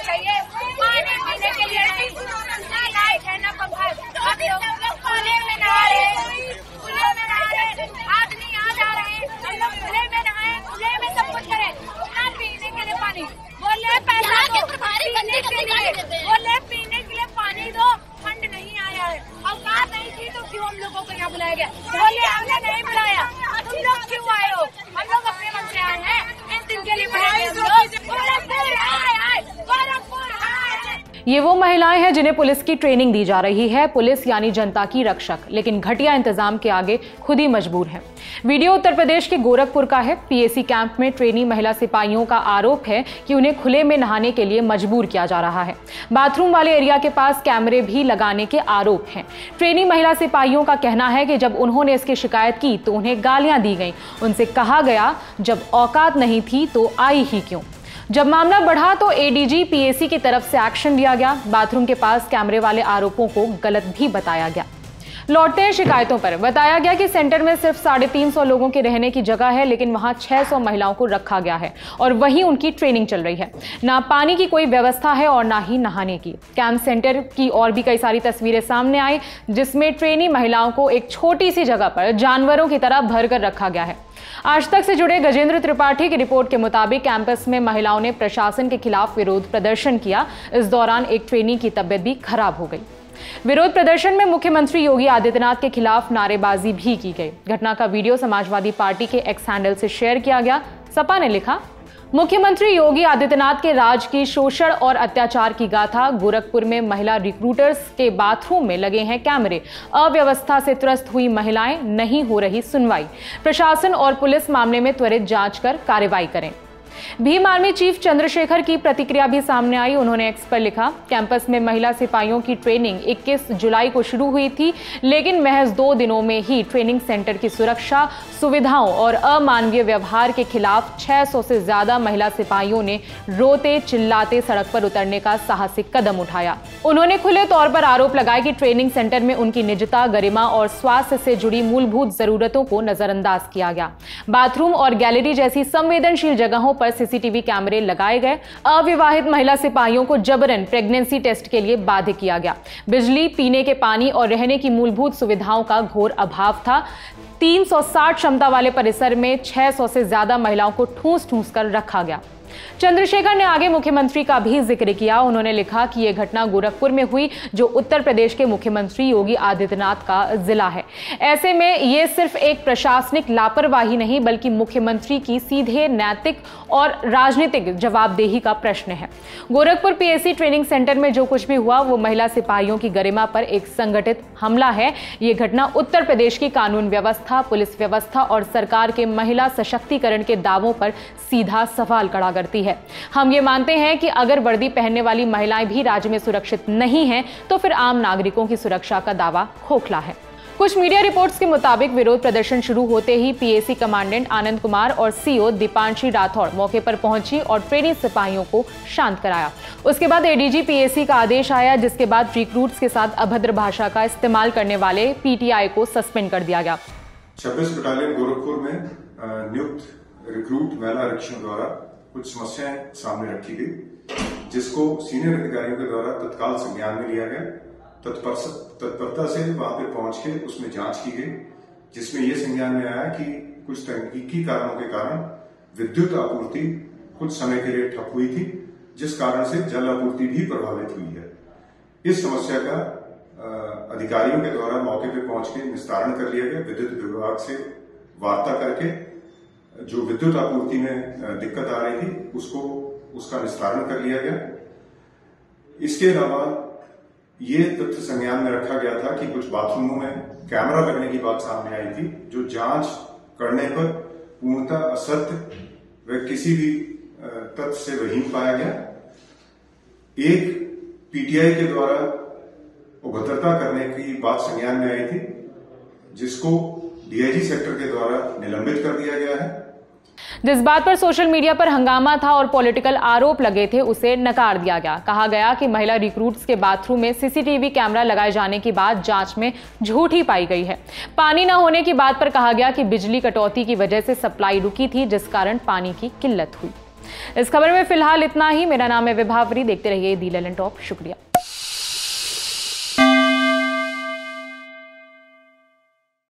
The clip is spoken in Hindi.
चाहिए, पानी पीने के लिए नहीं, ना लाइट है ना पंखा। अब लोग पानी में नहा रहे, खुले में नहा रहे, आदमी यहाँ जा रहे हैं, हम लोग खुले में नहाए, खुले में सब कुछ करें, ना पीने के लिए पानी बोले पैसा दो, पीने के लिए बोले पीने के लिए पानी दो, फंड नहीं आया है, औकात नहीं थी तो क्यों हम लोगों को यहाँ बुलाया गया? बोले हमने नहीं बुलाया, तुम लोग क्यों आए हो? हम लोग अपने मन से आए हैं, इन दिन के लिए बुलाए हम लोग। ये वो महिलाएं हैं जिन्हें पुलिस की ट्रेनिंग दी जा रही है। पुलिस यानी जनता की रक्षक, लेकिन घटिया इंतजाम के आगे खुद ही मजबूर है। वीडियो उत्तर प्रदेश के गोरखपुर का है। पीएसी कैंप में ट्रेनी महिला सिपाहियों का आरोप है कि उन्हें खुले में नहाने के लिए मजबूर किया जा रहा है। बाथरूम वाले एरिया के पास कैमरे भी लगाने के आरोप हैं। ट्रेनी महिला सिपाहियों का कहना है कि जब उन्होंने इसकी शिकायत की तो उन्हें गालियां दी गई। उनसे कहा गया जब औकात नहीं थी तो आई ही क्यों। जब मामला बढ़ा तो एडीजी पीएसी की तरफ से एक्शन लिया गया। बाथरूम के पास कैमरे वाले आरोपों को गलत भी बताया गया। लौटते हैं शिकायतों पर। बताया गया कि सेंटर में सिर्फ 350 लोगों के रहने की जगह है, लेकिन वहां 600 महिलाओं को रखा गया है और वहीं उनकी ट्रेनिंग चल रही है। ना पानी की कोई व्यवस्था है और ना ही नहाने की। कैंप सेंटर की और भी कई सारी तस्वीरें सामने आई, जिसमें ट्रेनी महिलाओं को एक छोटी सी जगह पर जानवरों की तरह भर कर रखा गया है। आज तक से जुड़े गजेंद्र त्रिपाठी की रिपोर्ट के मुताबिक कैंपस में महिलाओं ने प्रशासन के खिलाफ विरोध प्रदर्शन किया। इस दौरान एक ट्रेनी की तबीयत भी खराब हो गई। विरोध प्रदर्शन में मुख्यमंत्री योगी आदित्यनाथ के खिलाफ नारेबाजी भी की गई। घटना का वीडियो समाजवादी पार्टी के एक्स हैंडल से शेयर किया गया। सपा ने लिखा, मुख्यमंत्री योगी आदित्यनाथ के राज की शोषण और अत्याचार की गाथा। गोरखपुर में महिला रिक्रूटर्स के बाथरूम में लगे हैं कैमरे। अव्यवस्था से त्रस्त हुई महिलाएं, नहीं हो रही सुनवाई। प्रशासन और पुलिस मामले में त्वरित जांच कर कार्रवाई करें। भीम आर्मी चीफ चंद्रशेखर की प्रतिक्रिया भी सामने आई। उन्होंने एक्स पर लिखा, कैंपस में महिला सिपाहियों की ट्रेनिंग 21 जुलाई को शुरू हुई थी, लेकिन महज 2 दिनों में ही ट्रेनिंग सेंटर की सुरक्षा, सुविधाओं और अमानवीय व्यवहार के खिलाफ 600 से ज्यादा महिला सिपाहियों ने रोते चिल्लाते सड़क पर उतरने का साहसिक कदम उठाया। उन्होंने खुले तौर पर आरोप लगाया कि ट्रेनिंग सेंटर में उनकी निजता, गरिमा और स्वास्थ्य से जुड़ी मूलभूत जरूरतों को नजरअंदाज किया गया। बाथरूम और गैलरी जैसी संवेदनशील जगहों पर सीसीटीवी कैमरे लगाए गए। अविवाहित महिला सिपाहियों को जबरन प्रेगनेंसी टेस्ट के लिए बाध्य किया गया। बिजली, पीने के पानी और रहने की मूलभूत सुविधाओं का घोर अभाव था। 360 क्षमता वाले परिसर में 600 से ज्यादा महिलाओं को ठूंस कर रखा गया। चंद्रशेखर ने आगे मुख्यमंत्री का भी जिक्र किया। उन्होंने लिखा कि यह घटना गोरखपुर में हुई, जो उत्तर प्रदेश के मुख्यमंत्री योगी आदित्यनाथ का जिला है। ऐसे में यह सिर्फ एक प्रशासनिक लापरवाही नहीं, बल्कि मुख्यमंत्री की सीधे नैतिक और राजनीतिक जवाबदेही का प्रश्न है। गोरखपुर पीएसी ट्रेनिंग सेंटर में जो कुछ भी हुआ वो महिला सिपाहियों की गरिमा पर एक संगठित हमला है। यह घटना उत्तर प्रदेश की कानून व्यवस्था, पुलिस व्यवस्था और सरकार के महिला सशक्तिकरण के दावों पर सीधा सवाल खड़ा करती है। हम ये मानते हैं कि अगर वर्दी पहनने वाली महिलाएं भी राज्य में सुरक्षित नहीं हैं, तो फिर आम नागरिकों की सुरक्षा का दावा खोखला है। कुछ मीडिया रिपोर्ट्स के मुताबिक विरोध प्रदर्शन शुरू होते ही पीएसी कमांडेंट आनंद कुमार और सीओ दीपांशी राठौड़ मौके पर पहुंची और ट्रेनी सिपाहियों को शांत कराया। उसके बाद एडीजी पीएसी का आदेश आया, जिसके बाद रिक्रूट्स के साथ अभद्र भाषा का इस्तेमाल करने वाले पीटीआई को सस्पेंड कर दिया गया। 26 बटालियन गोरखपुर में नियुक्त रिक्रूट महिला आरक्षण द्वारा कुछ समस्याएं सामने रखी गई, जिसको सीनियर अधिकारियों के द्वारा तत्काल संज्ञान में लिया गया। तत्परता से वहां पे पहुंच के उसमें जांच की गई, जिसमें यह संज्ञान में आया कि कुछ तकनीकी कारणों के कारण विद्युत आपूर्ति कुछ समय के लिए ठप हुई थी, जिस कारण से जल आपूर्ति भी प्रभावित हुई है। इस समस्या का अधिकारियों के द्वारा मौके पे पहुंच के निस्तारण कर लिया गया। विद्युत विभाग से वार्ता करके जो विद्युत आपूर्ति में दिक्कत आ रही थी उसका निस्तारण कर लिया गया। इसके अलावा ये तथ्य संज्ञान में रखा गया था कि कुछ बाथरूमों में कैमरा लगने की बात सामने आई थी, जो जांच करने पर पूर्णतः असत्य व किसी भी तथ्य से रहीन पाया गया। एक पीटीआई के द्वारा अभद्रता करने की बात संज्ञान में आई थी, जिसको डीआईजी सेक्टर के द्वारा निलंबित कर दिया गया है। जिस बात पर सोशल मीडिया पर हंगामा था और पॉलिटिकल आरोप लगे थे, उसे नकार दिया गया। कहा गया कि महिला रिक्रूट्स के बाथरूम में सीसीटीवी कैमरा लगाए जाने की बात जांच में झूठी पाई गई है। पानी न होने की बात पर कहा गया कि बिजली कटौती की वजह से सप्लाई रुकी थी, जिस कारण पानी की किल्लत हुई। इस खबर में फिलहाल इतना ही। मेरा नाम है विभावरी। देखते रहिए दी ललन टॉप। शुक्रिया।